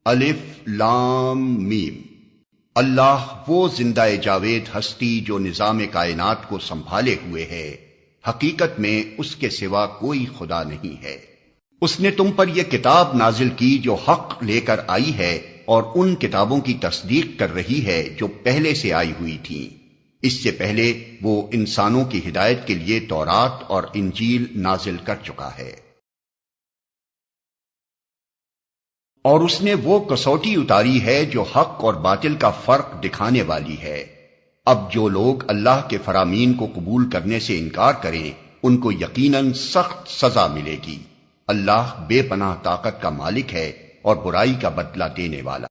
الف لام میم۔ اللہ وہ زندہ جاوید ہستی جو نظام کائنات کو سنبھالے ہوئے ہے، حقیقت میں اس کے سوا کوئی خدا نہیں ہے۔ اس نے تم پر یہ کتاب نازل کی جو حق لے کر آئی ہے اور ان کتابوں کی تصدیق کر رہی ہے جو پہلے سے آئی ہوئی تھیں۔ اس سے پہلے وہ انسانوں کی ہدایت کے لیے تورات اور انجیل نازل کر چکا ہے۔ اور اس نے وہ کسوٹی اتاری ہے جو حق اور باطل کا فرق دکھانے والی ہے۔ اب جو لوگ اللہ کے فرامین کو قبول کرنے سے انکار کریں ان کو یقیناً سخت سزا ملے گی۔ اللہ بے پناہ طاقت کا مالک ہے اور برائی کا بدلہ دینے والا۔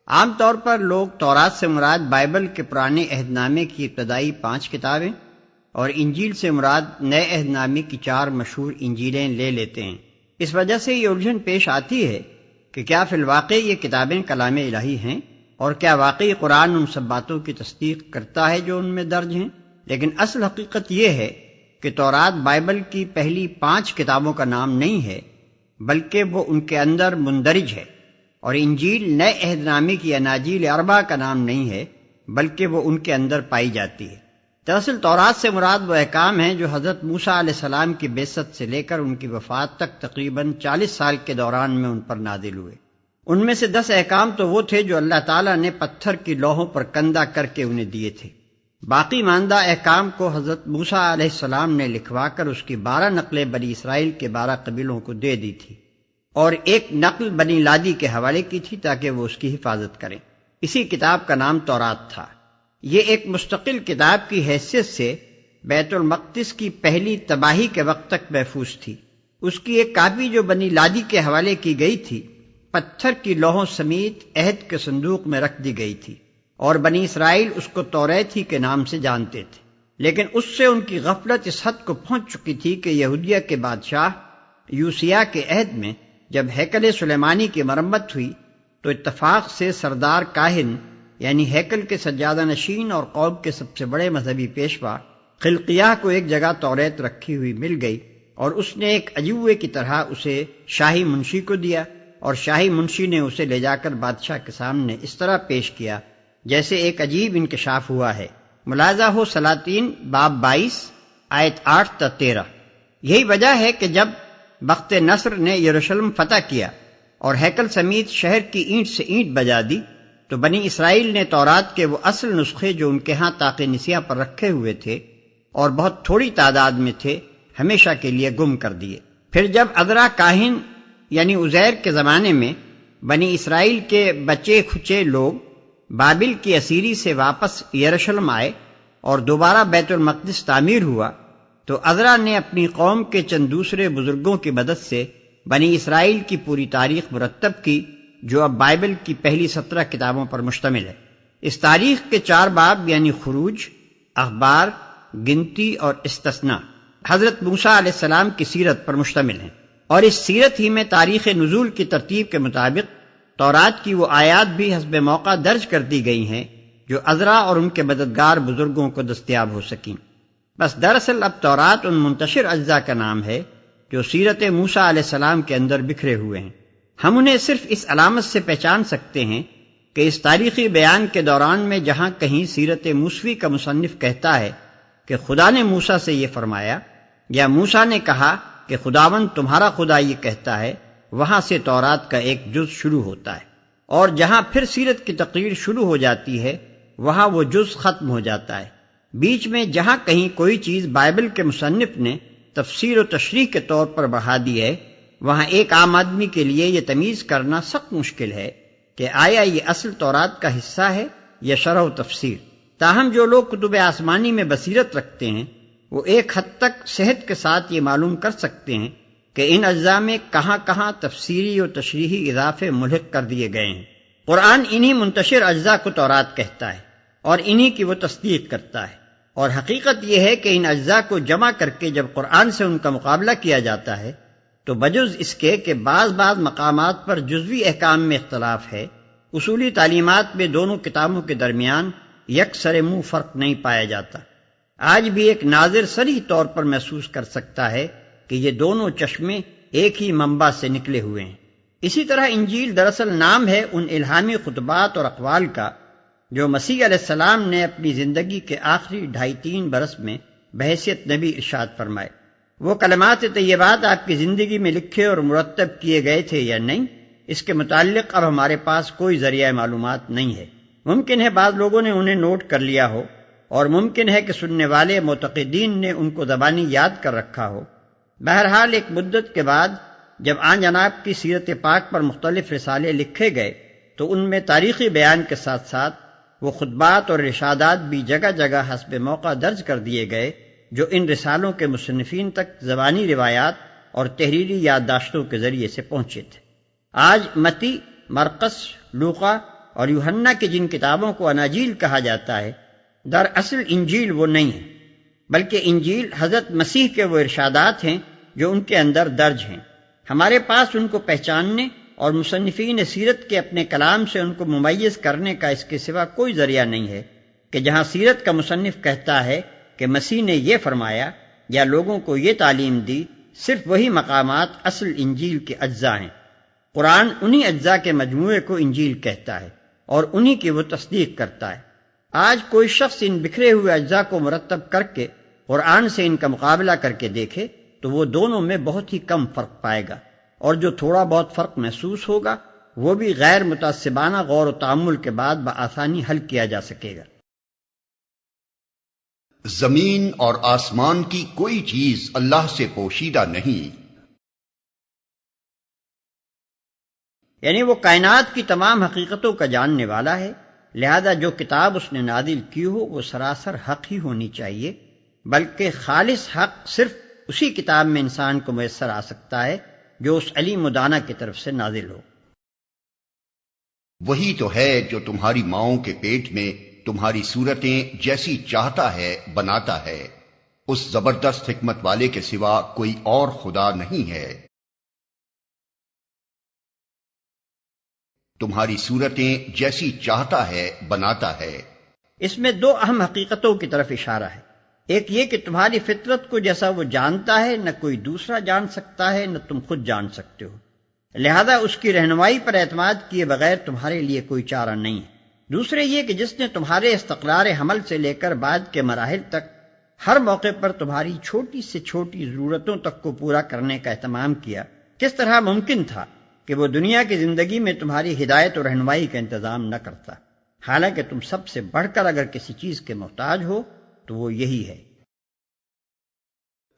عام طور پر لوگ تورات سے مراد بائبل کے پرانے عہد نامے کی ابتدائی 5 کتابیں اور انجیل سے مراد نئے عہد نامے کی 4 مشہور انجیلیں لے لیتے ہیں۔ اس وجہ سے یہ الجھن پیش آتی ہے کہ کیا فی الواقع یہ کتابیں کلام الہی ہیں اور کیا واقعی قرآن ان سب باتوں کی تصدیق کرتا ہے جو ان میں درج ہیں؟ لیکن اصل حقیقت یہ ہے کہ تورات بائبل کی پہلی 5 کتابوں کا نام نہیں ہے، بلکہ وہ ان کے اندر مندرج ہے، اور انجیل نئے عہد نامے کی اناجیل 4 کا نام نہیں ہے، بلکہ وہ ان کے اندر پائی جاتی ہے۔ دراصل تورات سے مراد وہ احکام ہیں جو حضرت موسیٰ علیہ السلام کی بعثت سے لے کر ان کی وفات تک تقریباً 40 سال کے دوران میں ان پر نازل ہوئے۔ ان میں سے 10 احکام تو وہ تھے جو اللہ تعالیٰ نے پتھر کی لوحوں پر کندہ کر کے انہیں دیے تھے۔ باقی ماندہ احکام کو حضرت موسیٰ علیہ السلام نے لکھوا کر اس کی 12 نقلیں بنی اسرائیل کے 12 قبیلوں کو دے دی تھی، اور ایک نقل بنی لادی کے حوالے کی تھی تاکہ وہ اس کی حفاظت کریں۔ اسی کتاب کا نام تورات تھا۔ یہ ایک مستقل کتاب کی حیثیت سے بیت المقدس کی پہلی تباہی کے وقت تک محفوظ تھی۔ اس کی ایک کاپی جو بنی لادی کے حوالے کی گئی تھی پتھر کی لوحوں سمیت عہد کے صندوق میں رکھ دی گئی تھی، اور بنی اسرائیل اس کو توریت ہی کے نام سے جانتے تھے۔ لیکن اس سے ان کی غفلت اس حد کو پہنچ چکی تھی کہ یہودیہ کے بادشاہ یوسیہ کے عہد میں جب ہیکل سلیمانی کی مرمت ہوئی تو اتفاق سے سردار کاہن یعنی ہیکل کے سجادہ نشین اور قوم کے سب سے بڑے مذہبی پیشوا خلقیہ کو ایک جگہ توریت رکھی ہوئی مل گئی، اور اس نے ایک عجوبے کی طرح اسے شاہی منشی کو دیا، اور شاہی منشی نے اسے لے جا کر بادشاہ کے سامنے اس طرح پیش کیا جیسے ایک عجیب انکشاف ہوا ہے۔ ملاحظہ ہو سلاطین باب 22 آیت 8 تا 13۔ یہی وجہ ہے کہ جب بخت نصر نے یروشلم فتح کیا اور ہیکل سمیت شہر کی اینٹ سے اینٹ بجا دی تو بنی اسرائیل نے تورات کے وہ اصل نسخے جو ان کے ہاں طاق نسیہ پر رکھے ہوئے تھے اور بہت تھوڑی تعداد میں تھے ہمیشہ کے لیے گم کر دیے۔ پھر جب عذرا کاہن یعنی عزیر کے زمانے میں بنی اسرائیل کے بچے کھچے لوگ بابل کی اسیری سے واپس یروشلم آئے اور دوبارہ بیت المقدس تعمیر ہوا تو عذرا نے اپنی قوم کے چند دوسرے بزرگوں کی مدد سے بنی اسرائیل کی پوری تاریخ مرتب کی جو اب بائبل کی پہلی 17 کتابوں پر مشتمل ہے۔ اس تاریخ کے 4 باب یعنی خروج، اخبار، گنتی اور استثناء حضرت موسیٰ علیہ السلام کی سیرت پر مشتمل ہیں، اور اس سیرت ہی میں تاریخ نزول کی ترتیب کے مطابق تورات کی وہ آیات بھی حسب موقع درج کر دی گئی ہیں جو عذرا اور ان کے مددگار بزرگوں کو دستیاب ہو سکیں۔ بس دراصل اب تورات ان منتشر اجزاء کا نام ہے جو سیرت موسیٰ علیہ السلام کے اندر بکھرے ہوئے ہیں۔ ہم انہیں صرف اس علامت سے پہچان سکتے ہیں کہ اس تاریخی بیان کے دوران میں جہاں کہیں سیرت موسوی کا مصنف کہتا ہے کہ خدا نے موسیٰ سے یہ فرمایا، یا موسیٰ نے کہا کہ خداوند تمہارا خدا یہ کہتا ہے، وہاں سے تورات کا ایک جز شروع ہوتا ہے، اور جہاں پھر سیرت کی تقریر شروع ہو جاتی ہے وہاں وہ جز ختم ہو جاتا ہے۔ بیچ میں جہاں کہیں کوئی چیز بائبل کے مصنف نے تفسیر و تشریح کے طور پر بڑھا دی ہے وہاں ایک عام آدمی کے لیے یہ تمیز کرنا سخت مشکل ہے کہ آیا یہ اصل تورات کا حصہ ہے یا شرح و تفسیر۔ تاہم جو لوگ کتب آسمانی میں بصیرت رکھتے ہیں وہ ایک حد تک صحت کے ساتھ یہ معلوم کر سکتے ہیں کہ ان اجزاء میں کہاں کہاں تفسیری و تشریحی اضافے ملحق کر دیے گئے ہیں۔ قرآن انہی منتشر اجزاء کو تورات کہتا ہے اور انہی کی وہ تصدیق کرتا ہے، اور حقیقت یہ ہے کہ ان اجزاء کو جمع کر کے جب قرآن سے ان کا مقابلہ کیا جاتا ہے تو بجز اس کے کہ بعض مقامات پر جزوی احکام میں اختلاف ہے، اصولی تعلیمات میں دونوں کتابوں کے درمیان یکسر منہ فرق نہیں پایا جاتا۔ آج بھی ایک ناظر صریح طور پر محسوس کر سکتا ہے کہ یہ دونوں چشمے ایک ہی منبع سے نکلے ہوئے ہیں۔ اسی طرح انجیل دراصل نام ہے ان الہامی خطبات اور اقوال کا جو مسیح علیہ السلام نے اپنی زندگی کے آخری 2.5-3 برس میں بحیثیت نبی ارشاد فرمائے۔ وہ کلمات طیبات آپ کی زندگی میں لکھے اور مرتب کیے گئے تھے یا نہیں، اس کے متعلق اب ہمارے پاس کوئی ذریعہ معلومات نہیں ہے۔ ممکن ہے بعض لوگوں نے انہیں نوٹ کر لیا ہو، اور ممکن ہے کہ سننے والے معتقدین نے ان کو زبانی یاد کر رکھا ہو۔ بہرحال ایک مدت کے بعد جب آن جناب کی سیرت پاک پر مختلف رسالے لکھے گئے تو ان میں تاریخی بیان کے ساتھ ساتھ وہ خطبات اور ارشادات بھی جگہ جگہ حسب موقع درج کر دیے گئے جو ان رسالوں کے مصنفین تک زبانی روایات اور تحریری یادداشتوں کے ذریعے سے پہنچے تھے۔ آج متی، مرقس، لوقا اور یوحنا کی جن کتابوں کو اناجیل کہا جاتا ہے، دراصل انجیل وہ نہیں ہے، بلکہ انجیل حضرت مسیح کے وہ ارشادات ہیں جو ان کے اندر درج ہیں۔ ہمارے پاس ان کو پہچاننے اور مصنفین سیرت کے اپنے کلام سے ان کو ممیز کرنے کا اس کے سوا کوئی ذریعہ نہیں ہے کہ جہاں سیرت کا مصنف کہتا ہے کہ مسیح نے یہ فرمایا یا لوگوں کو یہ تعلیم دی، صرف وہی مقامات اصل انجیل کے اجزاء ہیں۔ قرآن انہی اجزاء کے مجموعے کو انجیل کہتا ہے اور انہی کی وہ تصدیق کرتا ہے۔ آج کوئی شخص ان بکھرے ہوئے اجزاء کو مرتب کر کے قرآن سے ان کا مقابلہ کر کے دیکھے تو وہ دونوں میں بہت ہی کم فرق پائے گا، اور جو تھوڑا بہت فرق محسوس ہوگا وہ بھی غیر متعصبانہ غور و تأمل کے بعد بآسانی حل کیا جا سکے گا۔ زمین اور آسمان کی کوئی چیز اللہ سے پوشیدہ نہیں، یعنی وہ کائنات کی تمام حقیقتوں کا جاننے والا ہے، لہذا جو کتاب اس نے نازل کی ہو وہ سراسر حق ہی ہونی چاہیے، بلکہ خالص حق صرف اسی کتاب میں انسان کو میسر آ سکتا ہے جو اس علیم و دانا کی طرف سے نازل ہو۔ وہی تو ہے جو تمہاری ماؤں کے پیٹ میں تمہاری صورتیں جیسی چاہتا ہے بناتا ہے، اس زبردست حکمت والے کے سوا کوئی اور خدا نہیں ہے۔ تمہاری صورتیں جیسی چاہتا ہے بناتا ہے۔ اس میں دو اہم حقیقتوں کی طرف اشارہ ہے، ایک یہ کہ تمہاری فطرت کو جیسا وہ جانتا ہے نہ کوئی دوسرا جان سکتا ہے نہ تم خود جان سکتے ہو، لہذا اس کی رہنمائی پر اعتماد کیے بغیر تمہارے لیے کوئی چارہ نہیں ہے۔ دوسرے یہ کہ جس نے تمہارے استقرار حمل سے لے کر بعد کے مراحل تک ہر موقع پر تمہاری چھوٹی سے چھوٹی ضرورتوں تک کو پورا کرنے کا اہتمام کیا، کس طرح ممکن تھا کہ وہ دنیا کی زندگی میں تمہاری ہدایت اور رہنمائی کا انتظام نہ کرتا، حالانکہ تم سب سے بڑھ کر اگر کسی چیز کے محتاج ہو تو وہ یہی ہے۔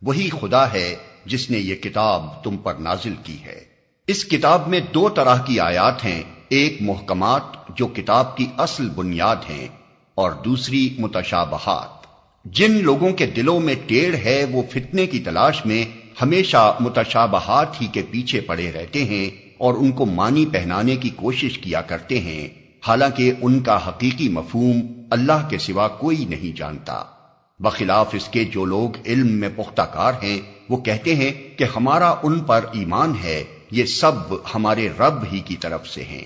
وہی خدا ہے جس نے یہ کتاب تم پر نازل کی ہے۔ اس کتاب میں دو طرح کی آیات ہیں، ایک محکمات جو کتاب کی اصل بنیاد ہیں، اور دوسری متشابہات۔ جن لوگوں کے دلوں میں ٹیڑھ ہے وہ فتنے کی تلاش میں ہمیشہ متشابہات ہی کے پیچھے پڑے رہتے ہیں اور ان کو معنی پہنانے کی کوشش کیا کرتے ہیں، حالانکہ ان کا حقیقی مفہوم اللہ کے سوا کوئی نہیں جانتا۔ بخلاف اس کے جو لوگ علم میں پختہ کار ہیں وہ کہتے ہیں کہ ہمارا ان پر ایمان ہے، یہ سب ہمارے رب ہی کی طرف سے ہیں،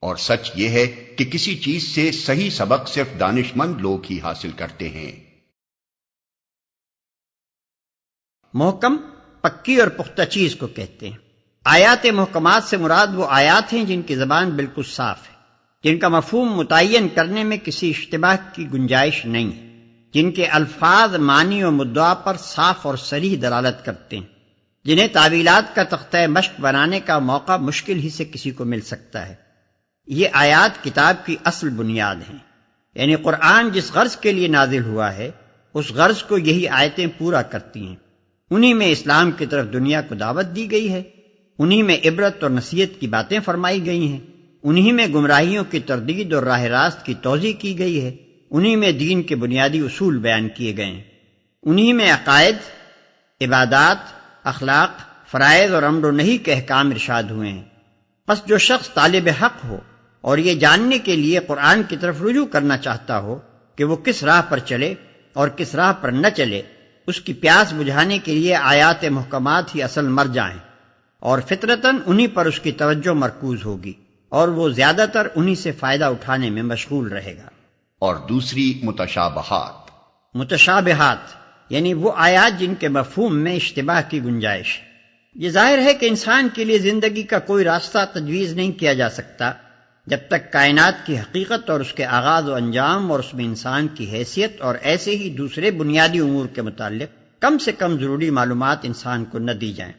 اور سچ یہ ہے کہ کسی چیز سے صحیح سبق صرف دانش مند لوگ ہی حاصل کرتے ہیں۔ محکم پکی اور پختہ چیز کو کہتے ہیں۔ آیات محکمات سے مراد وہ آیات ہیں جن کی زبان بالکل صاف ہے، جن کا مفہوم متعین کرنے میں کسی اشتباہ کی گنجائش نہیں ہے، جن کے الفاظ معنی و مدعا پر صاف اور صریح دلالت کرتے ہیں، جنہیں تعویلات کا تختہ مشق بنانے کا موقع مشکل ہی سے کسی کو مل سکتا ہے۔ یہ آیات کتاب کی اصل بنیاد ہیں، یعنی قرآن جس غرض کے لیے نازل ہوا ہے اس غرض کو یہی آیتیں پورا کرتی ہیں۔ انہی میں اسلام کی طرف دنیا کو دعوت دی گئی ہے، انہی میں عبرت اور نصیحت کی باتیں فرمائی گئی ہیں، انہی میں گمراہیوں کی تردید اور راہ راست کی توضیح کی گئی ہے، انہی میں دین کے بنیادی اصول بیان کیے گئے ہیں، انہی میں عقائد، عبادات، اخلاق، فرائض اور امر و نہی کے احکام ارشاد ہوئے ہیں۔ پس جو شخص طالب حق ہو اور یہ جاننے کے لیے قرآن کی طرف رجوع کرنا چاہتا ہو کہ وہ کس راہ پر چلے اور کس راہ پر نہ چلے، اس کی پیاس بجھانے کے لیے آیات محکمات ہی اصل مرجع ہیں، اور فطرتاً انہی پر اس کی توجہ مرکوز ہوگی اور وہ زیادہ تر انہی سے فائدہ اٹھانے میں مشغول رہے گا۔ اور دوسری متشابہات۔ متشابہات یعنی وہ آیات جن کے مفہوم میں اشتباہ کی گنجائش ہے۔ یہ ظاہر ہے کہ انسان کے لیے زندگی کا کوئی راستہ تجویز نہیں کیا جا سکتا جب تک کائنات کی حقیقت اور اس کے آغاز و انجام اور اس میں انسان کی حیثیت اور ایسے ہی دوسرے بنیادی امور کے متعلق کم سے کم ضروری معلومات انسان کو نہ دی جائیں۔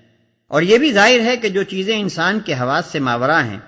اور یہ بھی ظاہر ہے کہ جو چیزیں انسان کے حواس سے ماورا ہیں،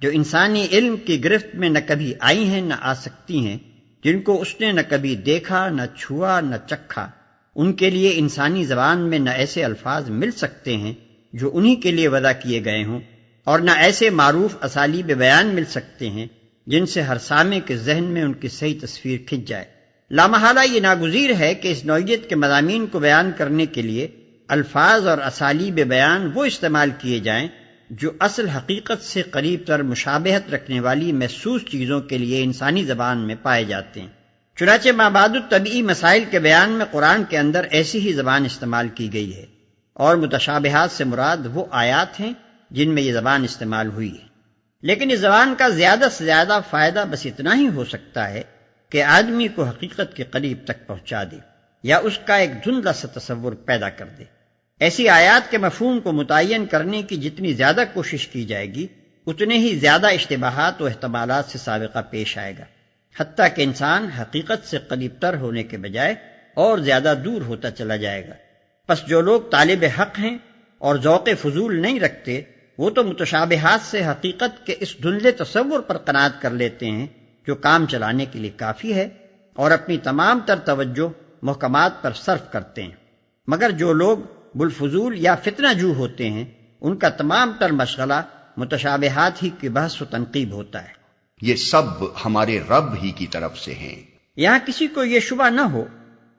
جو انسانی علم کی گرفت میں نہ کبھی آئی ہیں نہ آ سکتی ہیں، جن کو اس نے نہ کبھی دیکھا، نہ چھوا، نہ چکھا، ان کے لیے انسانی زبان میں نہ ایسے الفاظ مل سکتے ہیں جو انہی کے لیے وضع کیے گئے ہوں، اور نہ ایسے معروف اسالیب بیان مل سکتے ہیں جن سے ہر سامع کے ذہن میں ان کی صحیح تصویر کھنچ جائے۔ لامحالہ یہ ناگزیر ہے کہ اس نوعیت کے مضامین کو بیان کرنے کے لیے الفاظ اور اسالیب بیان وہ استعمال کیے جائیں جو اصل حقیقت سے قریب تر مشابہت رکھنے والی محسوس چیزوں کے لیے انسانی زبان میں پائے جاتے ہیں۔ چنانچہ مابعد الطبعی مسائل کے بیان میں قرآن کے اندر ایسی ہی زبان استعمال کی گئی ہے، اور متشابہات سے مراد وہ آیات ہیں جن میں یہ زبان استعمال ہوئی ہے۔ لیکن اس زبان کا زیادہ سے زیادہ فائدہ بس اتنا ہی ہو سکتا ہے کہ آدمی کو حقیقت کے قریب تک پہنچا دے یا اس کا ایک دھندلا سا تصور پیدا کر دے۔ ایسی آیات کے مفہوم کو متعین کرنے کی جتنی زیادہ کوشش کی جائے گی، اتنے ہی زیادہ اشتباہات و احتمالات سے سابقہ پیش آئے گا، حتیٰ کہ انسان حقیقت سے قریب تر ہونے کے بجائے اور زیادہ دور ہوتا چلا جائے گا۔ پس جو لوگ طالب حق ہیں اور ذوق فضول نہیں رکھتے، وہ تو متشابہات سے حقیقت کے اس دھندلے تصور پر قناعت کر لیتے ہیں جو کام چلانے کے لیے کافی ہے، اور اپنی تمام تر توجہ محکمات پر صرف کرتے ہیں۔ مگر جو لوگ بالفضول یا فتنہ جو ہوتے ہیں، ان کا تمام تر مشغلہ متشابہات ہی کی بحث و تنقیب ہوتا ہے۔ یہ سب ہمارے رب ہی کی طرف سے ہیں۔ یہاں کسی کو یہ شبہ نہ ہو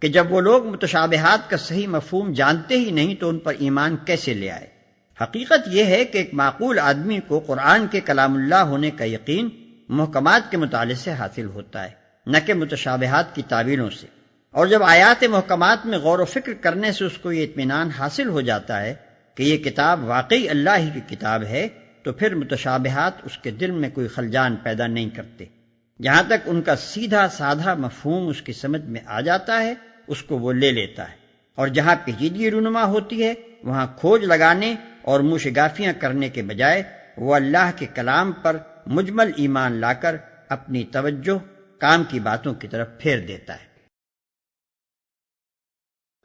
کہ جب وہ لوگ متشابہات کا صحیح مفہوم جانتے ہی نہیں تو ان پر ایمان کیسے لے آئے۔ حقیقت یہ ہے کہ ایک معقول آدمی کو قرآن کے کلام اللہ ہونے کا یقین محکمات کے مطالعے سے حاصل ہوتا ہے، نہ کہ متشابہات کی تعویلوں سے۔ اور جب آیات محکمات میں غور و فکر کرنے سے اس کو یہ اطمینان حاصل ہو جاتا ہے کہ یہ کتاب واقعی اللہ ہی کی کتاب ہے، تو پھر متشابہات اس کے دل میں کوئی خلجان پیدا نہیں کرتے۔ جہاں تک ان کا سیدھا سادھا مفہوم اس کی سمجھ میں آ جاتا ہے، اس کو وہ لے لیتا ہے، اور جہاں پیچیدگی رونما ہوتی ہے وہاں کھوج لگانے اور منہ شگافیاں کرنے کے بجائے وہ اللہ کے کلام پر مجمل ایمان لا کر اپنی توجہ کام کی باتوں کی طرف پھیر دیتا ہے۔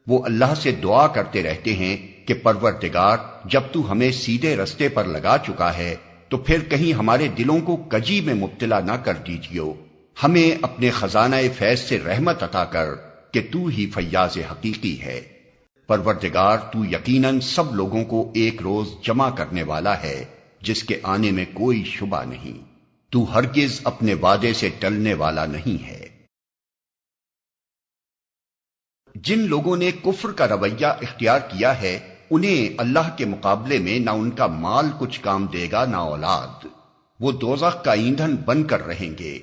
وہ اللہ سے دعا کرتے رہتے ہیں کہ پروردگار، جب تو ہمیں سیدھے رستے پر لگا چکا ہے تو پھر کہیں ہمارے دلوں کو کجی میں مبتلا نہ کر دیجیو، ہمیں اپنے خزانہ فیض سے رحمت عطا کر کہ تو ہی فیاض حقیقی ہے۔ پروردگار، تو یقیناً سب لوگوں کو ایک روز جمع کرنے والا ہے جس کے آنے میں کوئی شبہ نہیں، تو ہرگز اپنے وعدے سے ٹلنے والا نہیں ہے۔ جن لوگوں نے کفر کا رویہ اختیار کیا ہے، انہیں اللہ کے مقابلے میں نہ ان کا مال کچھ کام دے گا نہ اولاد، وہ دوزخ کا ایندھن بن کر رہیں گے۔